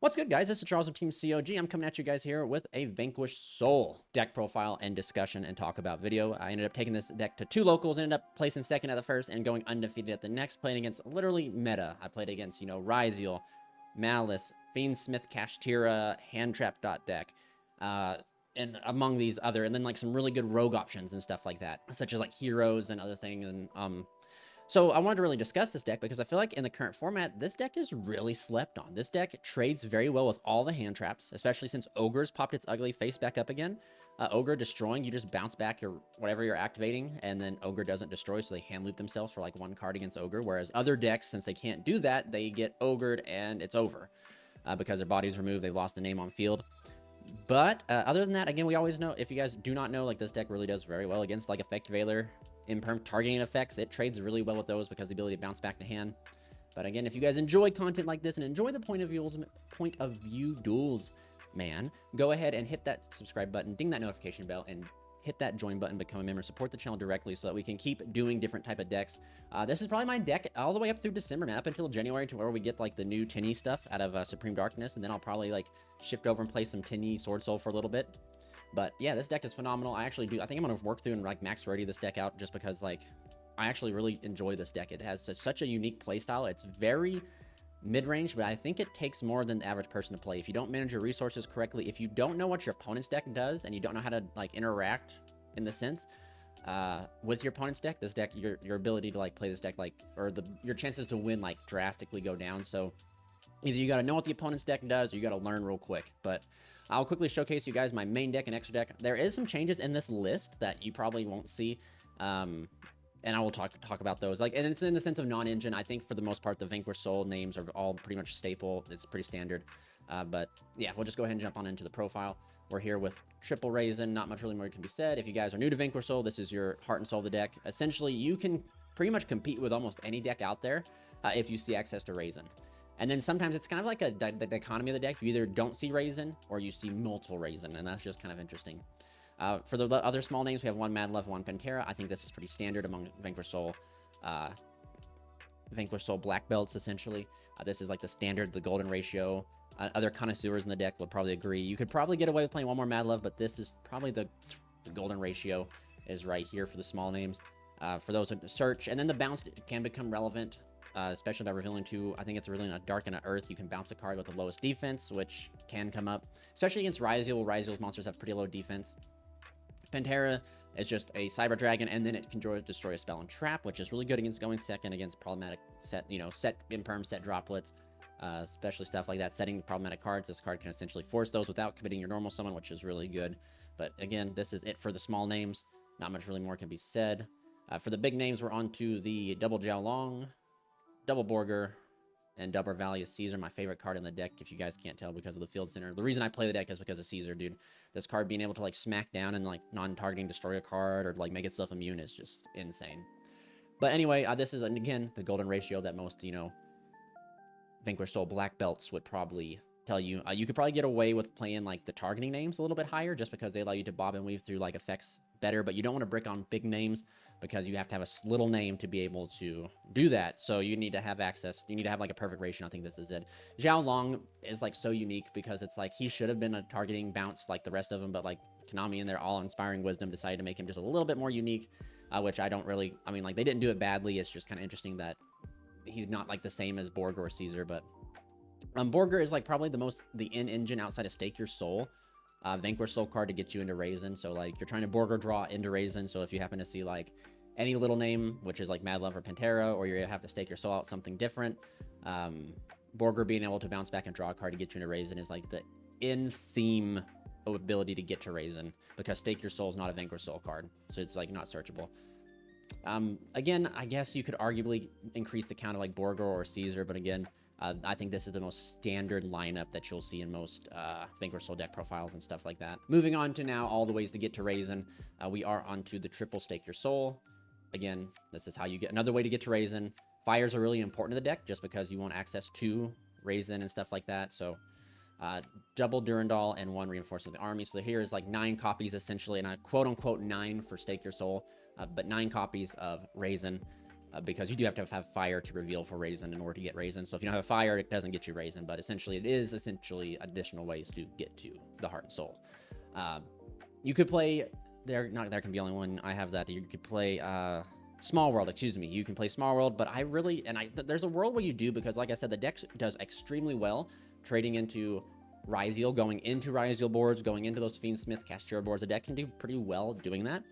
What's good, guys? This is Charles of Team COG. I'm coming at you guys here with a Vanquish Soul deck profile and discussion and talk about video. I ended up taking this deck to 2 locals, ended up placing second at the first and going undefeated at the next, playing against literally meta. I played against, YuGiOh, Malice, Fiendsmith, Kashtira, Handtrap deck, and among these other, and then like some really good rogue options and stuff like that, such as like heroes and other things. And so I wanted to really discuss this deck because I feel like in the current format, this deck is really slept on. This deck trades very well with all the hand traps, especially since Ogre's popped its ugly face back up again. Ogre destroying, you just bounce back your whatever you're activating, and then Ogre doesn't destroy, so they hand loop themselves for like 1 card against Ogre. Whereas other decks, since they can't do that, they get Ogred and it's over because their body's removed, they've lost the name on field. But other than that, again, we always know, if you guys do not know, like this deck really does very well against like Effect Veiler, imperm targeting effects. It trades really well with those because the ability to bounce back to hand. But again, if you guys enjoy content like this and enjoy the point of view duels, man, go ahead and hit that subscribe button, ding that notification bell, and hit that join button, become a member, support the channel directly so that we can keep doing different type of decks. This is probably my deck all the way up through December, man, up until January, to where we get like the new Tinny stuff out of Supreme Darkness, and then I'll probably like shift over and play some Tinny Sword Soul for a little bit. But yeah, this deck is phenomenal. I think I'm going to work through and like max ready this deck out just because like I actually really enjoy this deck. It has such a unique playstyle. It's very mid-range, but I think it takes more than the average person to play. If you don't manage your resources correctly, if you don't know what your opponent's deck does and you don't know how to like interact in the sense with your opponent's deck, this deck, your ability to like play this deck like, or your chances to win like drastically go down. So either you got to know what the opponent's deck does or you got to learn real quick. But I'll quickly showcase you guys my main deck and extra deck. There is some changes in this list that you probably won't see, and I will talk about those. Like, and it's in the sense of non-engine. I think for the most part, the Vanquish Soul names are all pretty much staple. It's pretty standard. But yeah, we'll just go ahead and jump on into the profile. We're here with triple Raisin. Not much really more can be said. If you guys are new to Vanquish Soul, this is your heart and soul of the deck. Essentially, you can pretty much compete with almost any deck out there if you see access to Raisin. And then sometimes it's kind of like the dichotomy of the deck. You either don't see Raisin or you see multiple Raisin, and that's just kind of interesting. For the other small names, we have 1 Mad Love, 1 Pantera. I think this is pretty standard among Vanquish Soul black belts, essentially. This is like the standard, the golden ratio. Other connoisseurs in the deck would probably agree. You could probably get away with playing 1 more Mad Love, but this is probably the golden ratio is right here for the small names. For those who search, and then the bounce can become relevant. Especially by revealing 2, I think it's revealing a Dark and an Earth. You can bounce a card with the lowest defense, which can come up, especially against YuGiOh. YuGiOh's monsters have pretty low defense. Pantera is just a Cyber Dragon, and then it can destroy a spell and trap, which is really good against going second against problematic set imperm, set droplets, especially stuff like that. Setting problematic cards, this card can essentially force those without committing your normal summon, which is really good. But again, this is it for the small names. Not much really more can be said. For the big names, we're on to the double Jiaolong, double Borger, and double Value Caesar, my favorite card in the deck, if you guys can't tell, because of the field center. The reason I play the deck is because of Caesar, dude. This card being able to like smack down and like non-targeting destroy a card or like make itself immune is just insane. But anyway, this is again the golden ratio that most Vanquish Soul black belts would probably tell you. You could probably get away with playing like the targeting names a little bit higher just because they allow you to bob and weave through like effects better, but you don't want to brick on big names because you have to have a little name to be able to do that. So you need to have access. You need to have like a perfect ratio. I think this is it. Zhao Long is like so unique because it's like he should have been a targeting bounce like the rest of them, but like Konami and their all-inspiring wisdom decided to make him just a little bit more unique, which I don't really, I mean, like they didn't do it badly. It's just kind of interesting that he's not like the same as Borg or Caesar, but Borger is like probably the in-engine outside of Stake Your Soul. Vanquish Soul card to get you into Raisin. So like you're trying to Borger draw into Raisin. So if you happen to see like any little name, which is like Mad Love or Pantera, or you have to stake your soul out something different, Borger being able to bounce back and draw a card to get you into Raisin is like the in-theme ability to get to Raisin, because Stake Your Soul is not a Vanquish Soul card. So it's like not searchable. Again, I guess you could arguably increase the count of like Borger or Caesar, but again, I think this is the most standard lineup that you'll see in most Vanquish Soul deck profiles and stuff like that. Moving on to now all the ways to get to Raisin, we are onto the triple Stake Your Soul. Again, this is how you get another way to get to Raisin. Fires are really important to the deck just because you want access to Raisin and stuff like that. So double Durandal and 1 Reinforcement of the Army. So here is like 9 copies essentially, and I quote unquote 9 for Stake Your Soul, but 9 copies of Raisin. because you do have to have fire to reveal for Raisin in order to get Raisin. So if you don't have fire, it doesn't get you Raisin, but essentially it is additional ways to get to the Heart and Soul. You could play there can be only one. I have that. You could play Small World, excuse me. You can play Small World, but there's a world where you do, because like I said, the deck does extremely well trading into YuGiOh, going into YuGiOh boards, going into those Fiendsmith Castura boards. The deck can do pretty well doing that,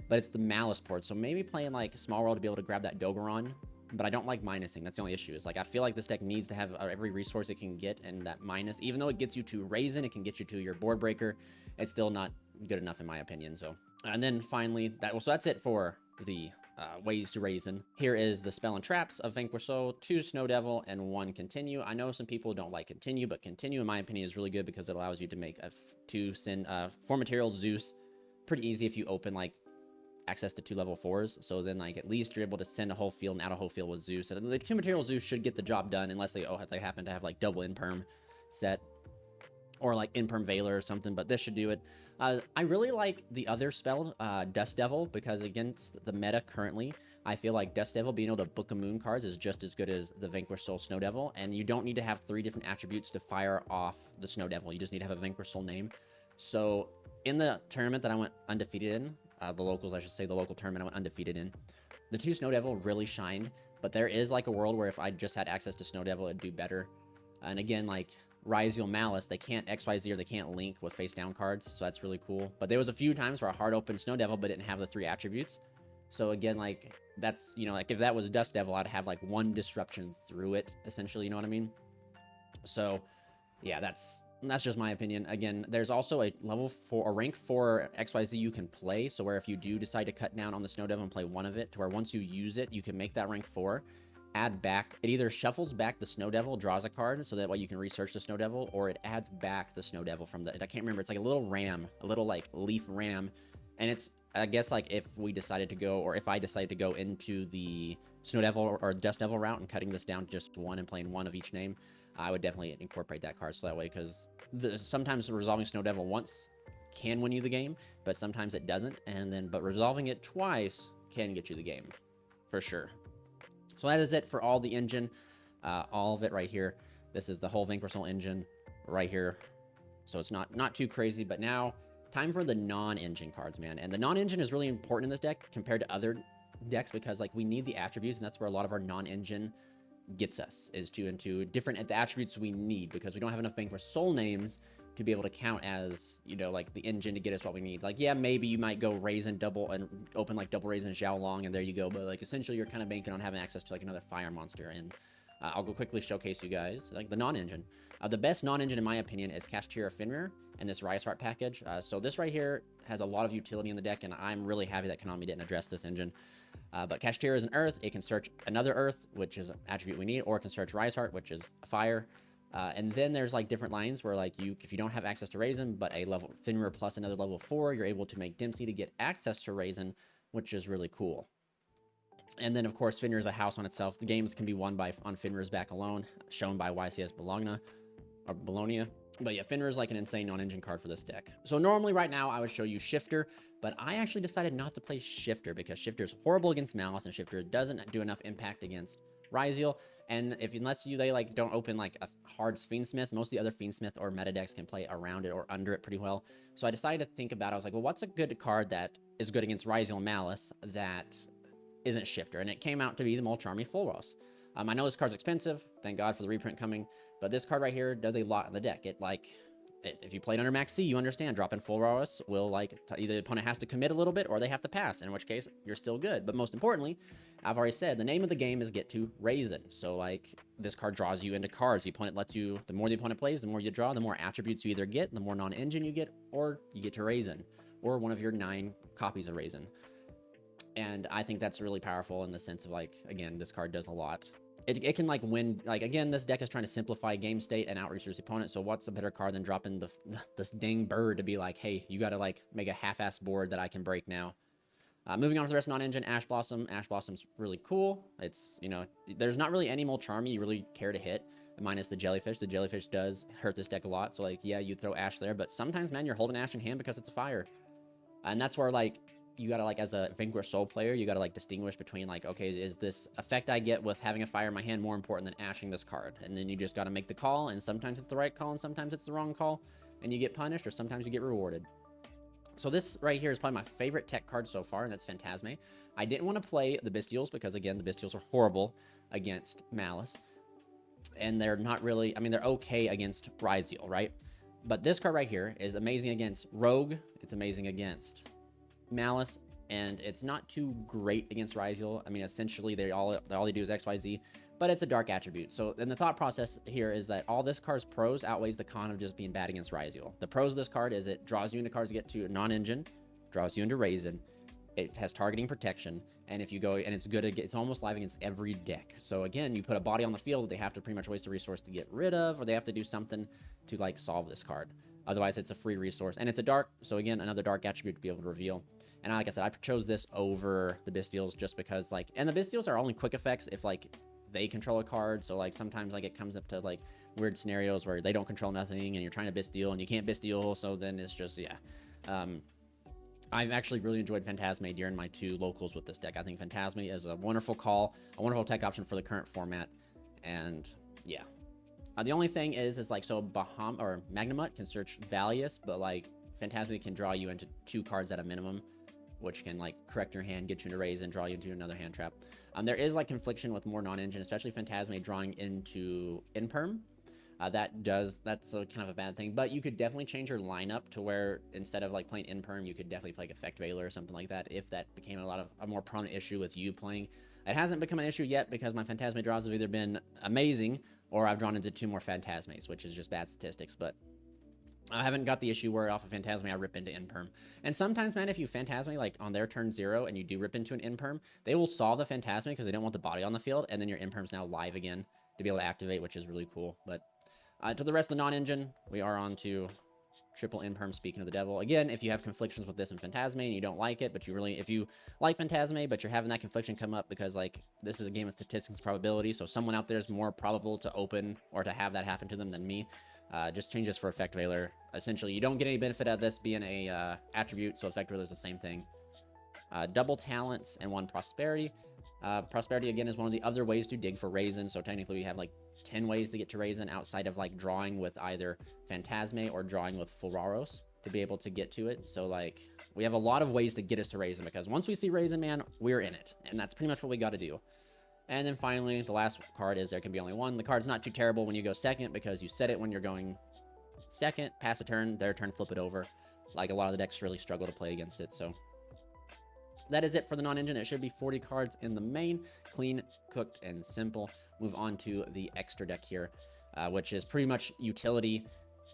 but it's the Malice port. So maybe playing like Small World to be able to grab that Dogoron, but I don't like minusing. That's the only issue. Is like I feel like this deck needs to have every resource it can get, and that minus, even though it gets you to Raisin, it can get you to your board breaker. It's still not good enough in my opinion. So, and then finally, so that's it for the ways to Raisin. Here is the spell and traps of Vanquish Soul: 2 Snow Devil and 1 Continue. I know some people don't like Continue, but Continue in my opinion is really good because it allows you to make a 4 material Zeus pretty easy if you open like access to 2 level 4s. So then like at least you're able to send a whole field and out a whole field with Zeus. And the 2 material Zeus should get the job done unless they happen to have like double Imperm set or like Imperm Veiler or something, but this should do it. I really like the other spell, Dust Devil, because against the meta currently, I feel like Dust Devil being able to book a moon cards is just as good as the Vanquish Soul Snow Devil, and you don't need to have 3 different attributes to fire off the Snow Devil. You just need to have a Vanquish Soul name. So in the tournament that I went undefeated in, the locals, I should say, the local tournament I went undefeated in, the 2 Snow Devil really shined, but there is like a world where if I just had access to Snow Devil, it'd do better. And again, like YuGiOh Malice, they can't XYZ or they can't link with face down cards, so that's really cool. But there was a few times where I hard opened Snow Devil but didn't have the 3 attributes. So again, like that's, you know, like if that was Dust Devil, I'd have like 1 disruption through it, essentially, you know what I mean? So yeah, that's just my opinion. Again, there's also a rank 4 XYZ you can play, so where if you do decide to cut down on the Snow Devil and play 1 of it, to where once you use it, you can make that rank 4, add back, it either shuffles back the Snow Devil, draws a card, so that way you can research the Snow Devil, or it adds back the Snow Devil from the, I can't remember, it's like a little ram, a little like leaf ram, and it's, I guess like if we decided to go, or if I decided to go into the Snow Devil or Dust Devil route and cutting this down to just 1 and playing 1 of each name, I would definitely incorporate that card so that way, because sometimes resolving Snow Devil once can win you the game, but sometimes it doesn't, but resolving it twice can get you the game, for sure. So that is it for all the engine, all of it right here. This is the whole Vanquish Soul engine right here. So it's not too crazy, but now time for the non-engine cards, man. And the non-engine is really important in this deck compared to other decks because like we need the attributes, and that's where a lot of our non-engine gets us, is into different the attributes we need, because we don't have enough Vanquish Soul names to be able to count as, you know, like the engine to get us what we need. Like, yeah, maybe you might go Raisin double and open like double Raisin Xiaolong, and there you go. But like essentially you're kind of banking on having access to like another fire monster. And I'll go quickly showcase you guys like the non-engine. The best non-engine in my opinion is Kashtira Fenrir and this Rice Heart package. So this right here has a lot of utility in the deck, and I'm really happy that Konami didn't address this engine. But Kashtira is an earth. It can search another earth, which is an attribute we need, or it can search Rice Heart, which is a fire. And then there's like different lines where like if you don't have access to Raisin, but a level Fenrir plus another level 4, you're able to make Dempsey to get access to Raisin, which is really cool. And then of course Fenrir is a house on itself. The games can be won on Fenrir's back alone, shown by YCS Bologna. But yeah, Fenrir is like an insane non-engine card for this deck. So normally right now I would show you Shifter, but I actually decided not to play Shifter because Shifter is horrible against Malice, and Shifter doesn't do enough impact against YuGiOh. And unless they like don't open like a hard Fiendsmith, most of the other Fiendsmith or meta decks can play around it or under it pretty well. So I decided to think about it. I was like, well, what's a good card that is good against YuGiOh and Malice that isn't Shifter? And it came out to be the Molcharmi Fulros. I know this card's expensive, thank God for the reprint coming, but this card right here does a lot in the deck. If you played under Max C, you understand dropping Fulros will either the opponent has to commit a little bit or they have to pass, in which case you're still good. But most importantly, I've already said the name of the game is get to Raisin. So like this card draws you into cards. The opponent lets you, the more the opponent plays, the more you draw, the more attributes you either get, the more non-engine you get, or you get to Raisin, or one of your 9 copies of Raisin. And I think that's really powerful in the sense of like, again, this card does a lot. It can like win, like again, this deck is trying to simplify game state and outreach the opponent. So what's a better card than dropping this dang bird to be like, hey, you got to like make a half-ass board that I can break now. Moving on to the rest of non-engine, Ash Blossom. Ash Blossom's really cool. It's, you know, there's not really any Molcharmi you really care to hit, minus the Jellyfish. The Jellyfish does hurt this deck a lot. So like, yeah, you throw Ash there, but sometimes, man, you're holding Ash in hand because it's a fire. And that's where like, you gotta like, as a Vanquish Soul player, you gotta like distinguish between like, okay, is this effect I get with having a fire in my hand more important than ashing this card? And then you just gotta make the call, and sometimes it's the right call and sometimes it's the wrong call, and you get punished, or sometimes you get rewarded. So this right here is probably my favorite tech card so far, and that's Phantasme. I didn't want to play the Bestials because, again, the Bestials are horrible against Malice. And they're not really, I mean, they're okay against YuGiOh, right? But this card right here is amazing against Rogue. It's amazing against Malice. And it's not too great against YuGiOh. I mean, essentially, all they do is XYZ. But it's a dark attribute. So then the thought process here is that all this card's pros outweighs the con of just being bad against YuGiOh. The pros of this card is it draws you into cards to get to non-engine, draws you into Raisin. It has targeting protection, and if you go, and it's good, it's almost live against every deck. So again, you put a body on the field, they have to pretty much waste a resource to get rid of, or they have to do something to like solve this card. Otherwise, it's a free resource, and it's a dark, so again, another dark attribute to be able to reveal. And like I said, I chose this over the Bestials just because, like, and the Bestials are only quick effects if like they control a card. So like sometimes like it comes up to like weird scenarios where they don't control nothing, and you're trying to Bestial and you can't Bestial, so then it's just, yeah. I've actually really enjoyed Phantasme during my 2 locals with this deck. I think Phantasme is a wonderful call, a wonderful tech option for the current format, and yeah. The only thing is like, so Magnamut can search Valius, but like Phantasme can draw you into 2 cards at a minimum, which can like correct your hand, get you into Raise, and draw you into another hand trap. There is like confliction with more non-engine, especially Phantasme drawing into Imperm. That's a kind of a bad thing, but you could definitely change your lineup to where instead of like playing Imperm, you could definitely play like Effect Veiler or something like that, if that became a more prominent issue with you playing. It hasn't become an issue yet because my Phantasme draws have either been amazing or I've drawn into 2 more Phantasmes, which is just bad statistics, but I haven't got the issue where off of Phantasme I rip into Imperm. And sometimes, man, if you Phantasme like on their turn 0 and you do rip into an Imperm, they will solve the Phantasme because they don't want the body on the field, and then your Imperm's now live again to be able to activate, which is really cool. But to the rest of the non-engine, we are on to triple Imperm, Speaking of the Devil. Again, if you have conflictions with this in Phantasme and you don't like it, but if you like Phantasme, but you're having that confliction come up because, like, this is a game of statistics and probability, so someone out there is more probable to open or to have that happen to them than me, just change this for Effect Veiler. Essentially, you don't get any benefit out of this being a attribute, so Effect Veiler is the same thing. Double Talents and 1 Prosperity. Prosperity, again, is one of the other ways to dig for Raisin, so technically we have, like, 10 ways to get to Raisin outside of like drawing with either Phantasme or drawing with Fulraros to be able to get to it. So like we have a lot of ways to get us to Raisin, because once we see Raisin, man, we're in it, and that's pretty much what we got to do. And then finally, the last card is There Can Be Only One. The card's not too terrible when you go second, because you set it when you're going second, pass a turn, their turn, flip it over. Like a lot of the decks really struggle to play against it. So that is it for the non-engine. It should be 40 cards in the main. Clean, cooked, and simple. Move on to the extra deck here, which is pretty much utility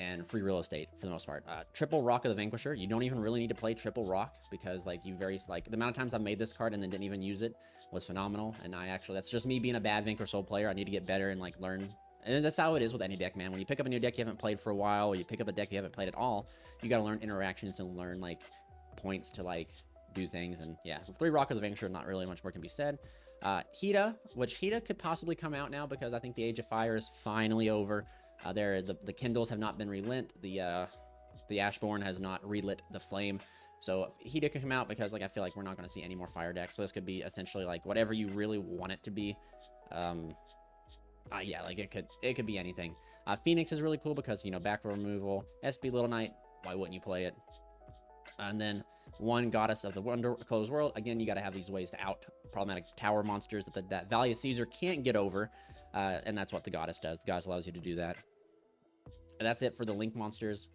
and free real estate for the most part. Triple Rock of the Vanquisher. You don't even really need to play Triple Rock, because like the amount of times I've made this card and then didn't even use it was phenomenal. And that's just me being a bad Vanquish Soul player. I need to get better and like learn. And that's how it is with any deck, man. When you pick up a new deck you haven't played for a while, or you pick up a deck you haven't played at all, you got to learn interactions and learn like points to like do things. And yeah, with 3 Rock of the Vanquisher, not really much more can be said. Hida, which Hida could possibly come out now, because I think the Age of Fire is finally over. The Kindles have not been relit. The Ashborn has not relit the flame. So Hida could come out, because like I feel like we're not going to see any more fire decks. So this could be essentially like whatever you really want it to be. Yeah, like it could be anything. Phoenix is really cool because, you know, back row removal. SP Little Knight, why wouldn't you play it? And then 1 Goddess of the Closed World. Again, you got to have these ways to out problematic tower monsters that Valiant Caesar can't get over, and that's what the Goddess does. The Goddess allows you to do that. And that's it for the Link monsters.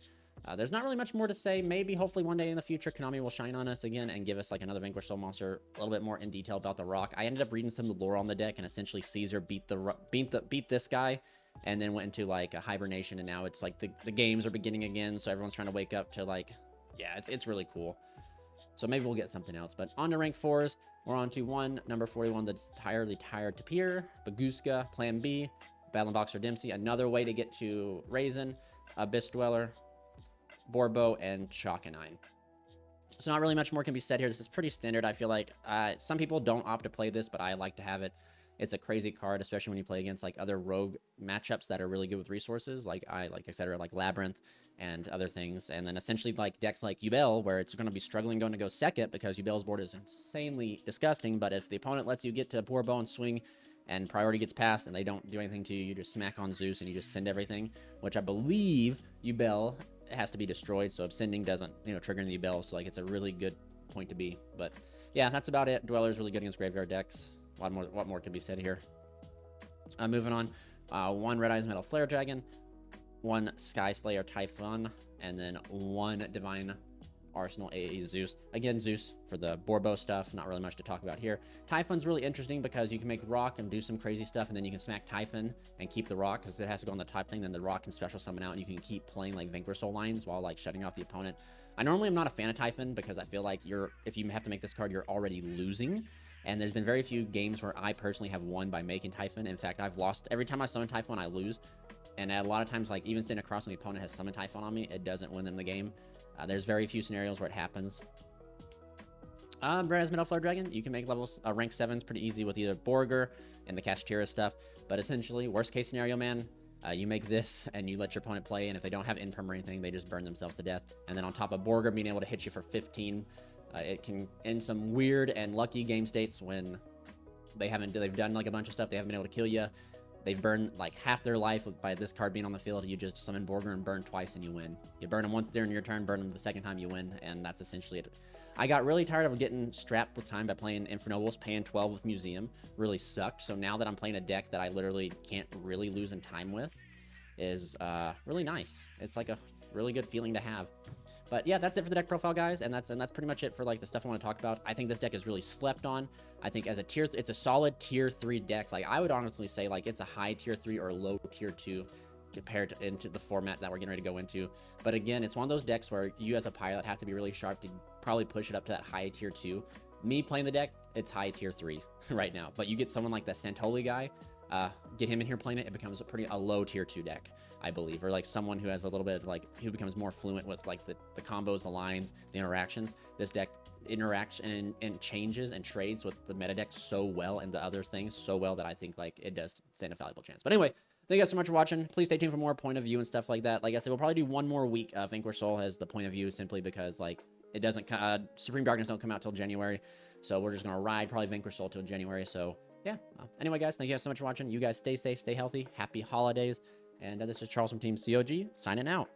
There's not really much more to say. Maybe, hopefully, one day in the future, Konami will shine on us again and give us like another Vanquish Soul monster, a little bit more in detail about the Rock. I ended up reading some of the lore on the deck, and essentially Caesar beat this guy, and then went into like a hibernation, and now it's like the games are beginning again, so everyone's trying to wake up to like, yeah, it's really cool. So maybe we'll get something else. But on to rank 4s, we're on to 1, number 41, that's entirely tired to peer. Baguska, Plan B, Battle Boxer Dempsey, another way to get to Raisin, Abyss Dweller, Borbo, and Chalkanine. So not really much more can be said here. This is pretty standard, I feel like. Some people don't opt to play this, but I like to have it. It's a crazy card, especially when you play against like other rogue matchups that are really good with resources, like I said, like Labyrinth and other things. And then essentially like decks like YuGiOh, where it's going to be struggling going to go second because YuGiOh's board is insanely disgusting. But if the opponent lets you get to Bourbo and swing, and priority gets passed and they don't do anything to you, you just smack on Zeus and you just send everything, which I believe YuGiOh has to be destroyed, so sending doesn't, trigger the YuGiOh, so like it's a really good point to be. But yeah, that's about it. Dweller's really good against graveyard decks. What more could be said here? Moving on, 1 Red Eyes Metal Flare Dragon, 1 Sky Slayer Typhon, and then 1 Divine Arsenal AE Zeus. Again, Zeus for the Bourbo stuff, not really much to talk about here. Typhon's really interesting because you can make rock and do some crazy stuff, and then you can smack Typhon and keep the rock because it has to go on the type thing, then the rock can special summon out, and you can keep playing like Vanquish Soul lines while like shutting off the opponent. I normally am not a fan of Typhon because I feel like if you have to make this card, you're already losing. And there's been very few games where I personally have won by making Typhon. In fact, I've lost every time I summon Typhon, I lose. And a lot of times, like even sitting across when the opponent has summoned Typhon on me, it doesn't win them the game. There's very few scenarios where it happens. Red Eyes Metal Flare Dragon, you can make levels rank 7s pretty easy with either Borger and the Kashtira stuff. But essentially, worst case scenario, man, you make this and you let your opponent play, and if they don't have Imperm or anything, they just burn themselves to death. And then on top of Borger being able to hit you for 15, it can end some weird and lucky game states when they've done like a bunch of stuff, they haven't been able to kill you. They've burned like half their life by this card being on the field. You just summon Borger and burn twice and you win. You burn them once during your turn, burn them the second time you win, and that's essentially it. I got really tired of getting strapped with time by playing Infernobles, paying 12 with Museum. Really sucked. So now that I'm playing a deck that I literally can't really lose in time with is really nice. It's like a really good feeling to have. But yeah, that's it for the deck profile, guys, and that's pretty much it for like the stuff I want to talk about. I think this deck is really slept on. I think as it's a solid tier 3 deck. Like I would honestly say like it's a high tier 3 or low tier 2 compared to into the format that we're getting ready to go into. But again, it's one of those decks where you as a pilot have to be really sharp to probably push it up to that high tier 2. Me playing the deck, it's high tier 3 right now. But you get someone like the Santoli guy, get him in here playing it, it becomes a low tier 2 deck, I believe, or like someone who has a little bit of like who becomes more fluent with like the combos, the lines, the interactions. This deck interacts and changes and trades with the meta deck so well and the other things so well that I think like it does stand a valuable chance. But anyway, thank you guys so much for watching. Please stay tuned for more point of view and stuff like that. Like I said, we'll probably do one more week of Vanquish Soul as the point of view, simply because like it doesn't Supreme Darkness don't come out till January, so we're just gonna ride probably Vanquish Soul till January. So yeah. Anyway, guys, thank you guys so much for watching. You guys stay safe, stay healthy. Happy holidays. And this is Charles from Team COG signing out.